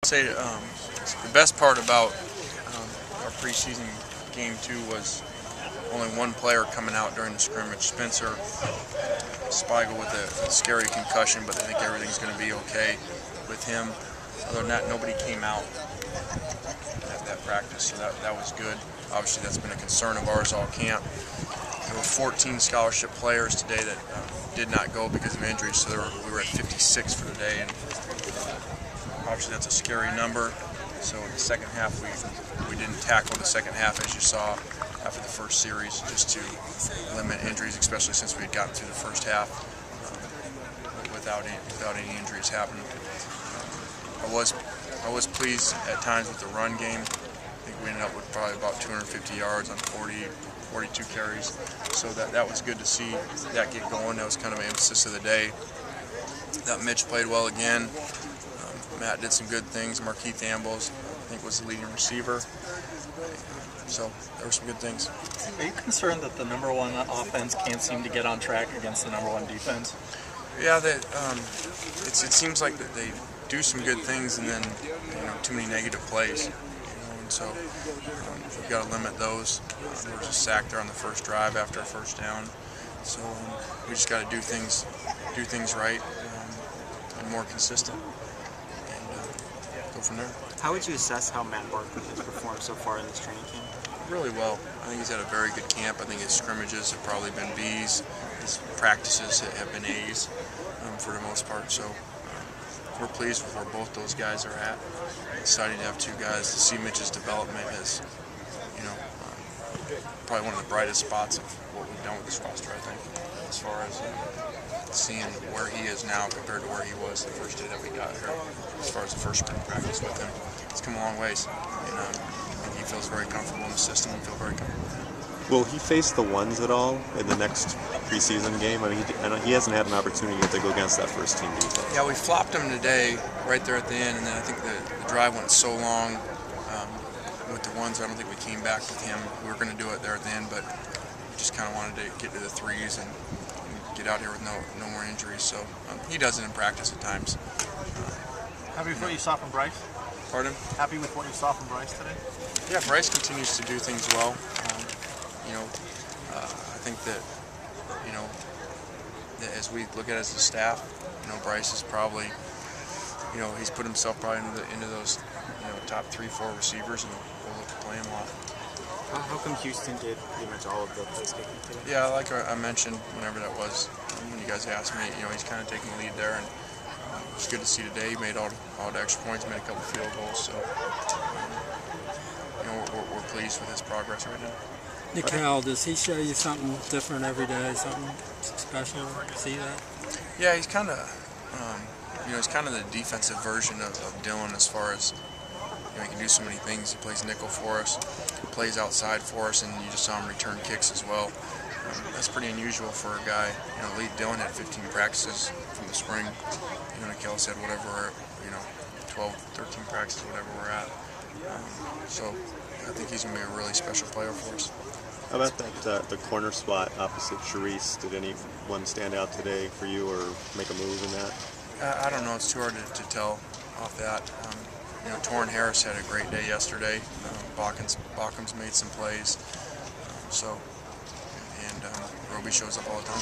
say the best part about our preseason game too was only one player coming out during the scrimmage. Spencer Spiegel with a scary concussion, but I think everything's going to be okay with him. Other than that, nobody came out at that practice, so that was good. Obviously, that's been a concern of ours all camp. There were 14 scholarship players today that did not go because of injuries, so we were at 56 for the day, and obviously that's a scary number. So in the second half, we didn't tackle the second half, as you saw after the first series, just to limit injuries, especially since we had gotten through the first half without any injuries happening. I was pleased at times with the run game. I think we ended up with probably about 250 yards on 42 carries. So that was good to see that get going. That was kind of an emphasis of the day. That Mitch played well again. Matt did some good things. Markeith Ambles, I think, was the leading receiver. So there were some good things. Are you concerned that the number one offense can't seem to get on track against the number one defense? Yeah, it seems like that they do some good things and then too many negative plays. And so we've got to limit those. There was a sack there on the first drive after a first down. So we just got to do things right and more consistent. Go from there. How would you assess how Matt Barkley has performed so far in this training camp? Really well. I think he's had a very good camp. I think his scrimmages have probably been B's. His practices have been A's for the most part. So we're pleased with where both those guys are at. Exciting to have two guys. To see Mitch's development is, probably one of the brightest spots of what we've done with this roster, I think, as far as seeing where he is now compared to where he was the first day that we got here. As far as the first spring practice with him, it's come a long ways, and I think he feels very comfortable in the system and feel very comfortable. Will he face the ones at all in the next preseason game? I mean, he hasn't had an opportunity yet to go against that first team defense. Yeah, we flopped him today right there at the end, and then I think the drive went so long with the ones. I don't think we came back with him. We were going to do it there at the end, but we just kind of wanted to get to the threes and get out here with no more injuries. So he does it in practice at times. Happy with what you saw from Bryce? Pardon? Happy with what you saw from Bryce today? Yeah, Bryce continues to do things well. I think that, that as we look at it as a staff, Bryce is probably, he's put himself probably into those, top 3-4 receivers, and we'll look to play him a lot. How come Houston did pretty much all of the place kicking today? Yeah, like I mentioned, whenever that was, when you guys asked me, he's kind of taking the lead there, and it's good to see today. He made all the extra points, made a couple field goals, so we're pleased with his progress right now. Nikhil, does he show you something different every day, something special? See that? Yeah, he's kind of, he's kind of the defensive version of Dylan as far as, he can do so many things. He plays nickel for us, plays outside for us, and you just saw him return kicks as well. That's pretty unusual for a guy. Dylan had 15 practices from the spring. Nikhil said whatever, 12, 13 practices, whatever we're at. So I think he's going to be a really special player for us. How about that the corner spot opposite Charisse? Did anyone stand out today for you or make a move in that? I don't know. It's too hard to tell off that. Torrin Harris had a great day yesterday. Bachum's made some plays. And Roby shows up all the time.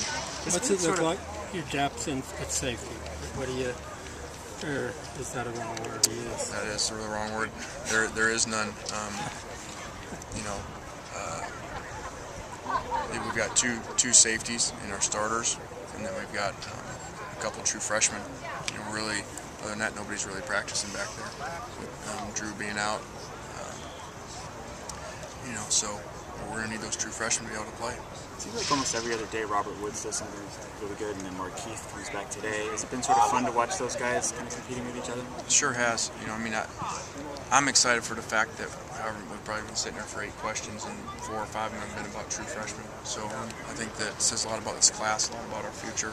What's it look like? Your depth at safety. What do you? Or is that a wrong word? Yes. That is the wrong word. There is none. We've got two safeties in our starters, and then we've got a couple true freshmen. Really, other than that, nobody's really practicing back there. With Drew being out, so we're gonna need those true freshmen to be able to play. It seems like almost every other day Robert Woods does something really good, and then Markeith comes back today. Has it been sort of fun to watch those guys kind of competing with each other? It sure has. I'm excited for the fact that we've probably been sitting there for 8 questions, and 4 or 5 of them have been about true freshmen. So I think that says a lot about this class, a lot about our future,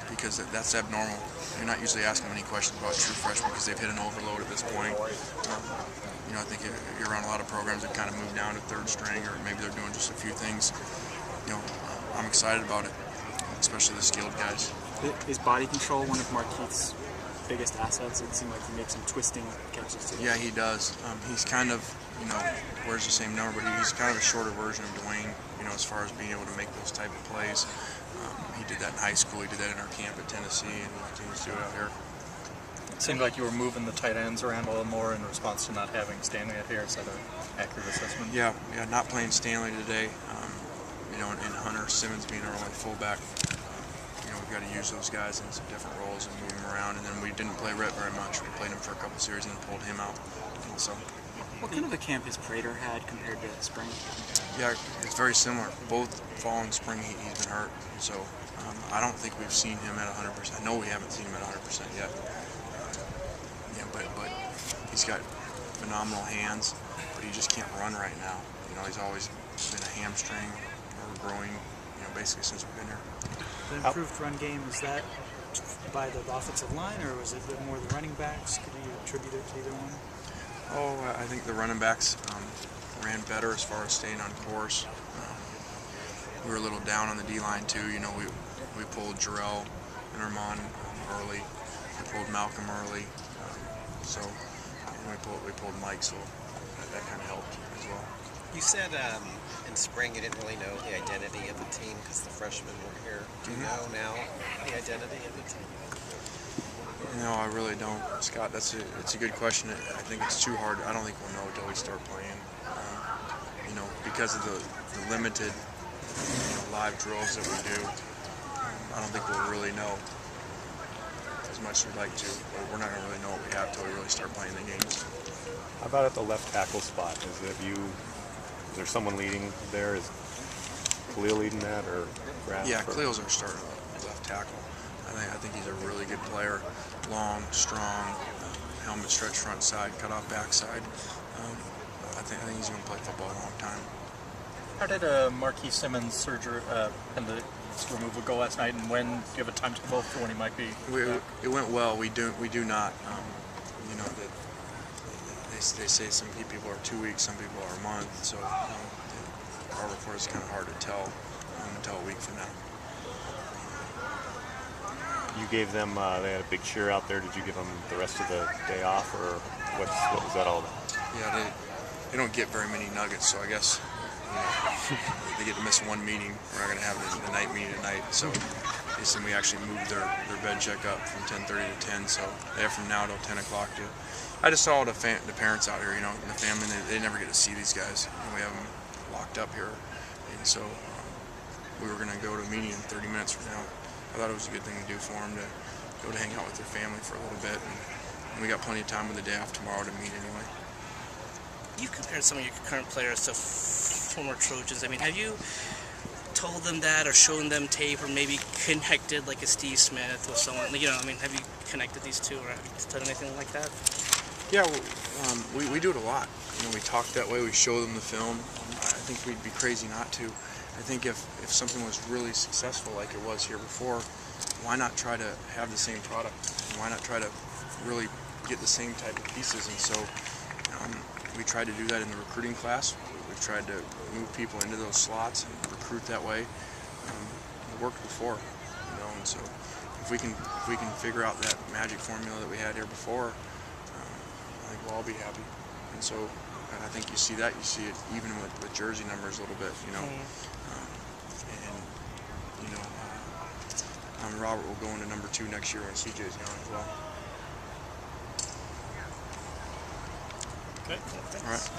because that's abnormal. You're not usually asking many questions about true freshmen because they've hit an overload at this point. I think you're around a lot of programs that kind of move down to 3rd string, or maybe they're doing just a few things. I'm excited about it, especially the skilled guys. Is body control one of Markeith's biggest assets? It seemed like he made some twisting catches today. Yeah, he does. He's kind of, wears the same number, but he's kind of a shorter version of Dwayne, as far as being able to make those type of plays. He did that in high school, he did that in our camp at Tennessee, and he continues to do it out here. It seemed like you were moving the tight ends around a little more in response to not having Stanley out here. Is that an accurate assessment? Yeah, not playing Stanley today, and Hunter Simmons being our only fullback. We've got to use those guys in some different roles and move them around. And then we didn't play Rhett very much. We played him for a couple series and then pulled him out. And so, what kind of a camp has Prater had compared to spring? Yeah, it's very similar. Both fall and spring he's been hurt. So I don't think we've seen him at 100%. I know we haven't seen him at 100% yet. But he's got phenomenal hands, but he just can't run right now. He's always been a hamstring or growing, basically since we've been here. The improved run game, is that by the offensive line, or was it more the running backs? Could you attribute it to either one? Oh, I think the running backs ran better as far as staying on course. We were a little down on the D-line too. We pulled Jarrell and Armand early. We pulled Malcolm early. We pulled Mike, so that kind of helped as well. You said in spring you didn't really know the identity of the team because the freshmen were here. Do you know now the identity of the team? No, I really don't, Scott. It's a good question. I think it's too hard. I don't think we'll know until we start playing. Because of the limited live drills that we do. I don't think we'll really know as much as we'd like to. But we're not going to really know what we have until we really start playing the games. How about at the left tackle spot? Is there someone leading there? Is Khalil leading that, or Graf? Yeah, Khalil's our starter left tackle. I think he's a really good player. Long, strong, helmet stretch front side, cut off back side. I think he's going to play football a long time. How did Marquis Simmons' surgery and the removal go last night, and when do you have a timetable for when he might be back? It went well. We do not. They say some people are 2 weeks, some people are a month. So our report is kind of hard to tell until a week from now. You gave them, they had a big cheer out there. Did you give them the rest of the day off, or what was that all about? Yeah, they don't get very many nuggets, so I guess they get to miss one meeting. We're not going to have the night meeting tonight, so they said we actually moved their bed check up from 10:30 to 10, so they have from now till 10 o'clock to. I just saw the parents out here, and the family. They never get to see these guys. We have them locked up here, and so we were going to go to a meeting in 30 minutes from now. I thought it was a good thing to do for them to go to hang out with their family for a little bit, and we got plenty of time with the day off tomorrow to meet anyway. You've compared some of your current players to former Trojans. I mean, have you told them that or shown them tape or maybe connected like a Steve Smith or someone? Have you connected these two or have you done anything like that? Yeah, we do it a lot. We talk that way. We show them the film. I think we'd be crazy not to. I think if something was really successful like it was here before, why not try to have the same product? And why not try to really get the same type of pieces? And so we tried to do that in the recruiting class. We've tried to move people into those slots and recruit that way. It worked before, and so if we can figure out that magic formula that we had here before, I think we'll all be happy. And so I think you see that. You see it even with jersey numbers a little bit, Robert will go into number 2 next year when CJ's gone as well. Okay. All right.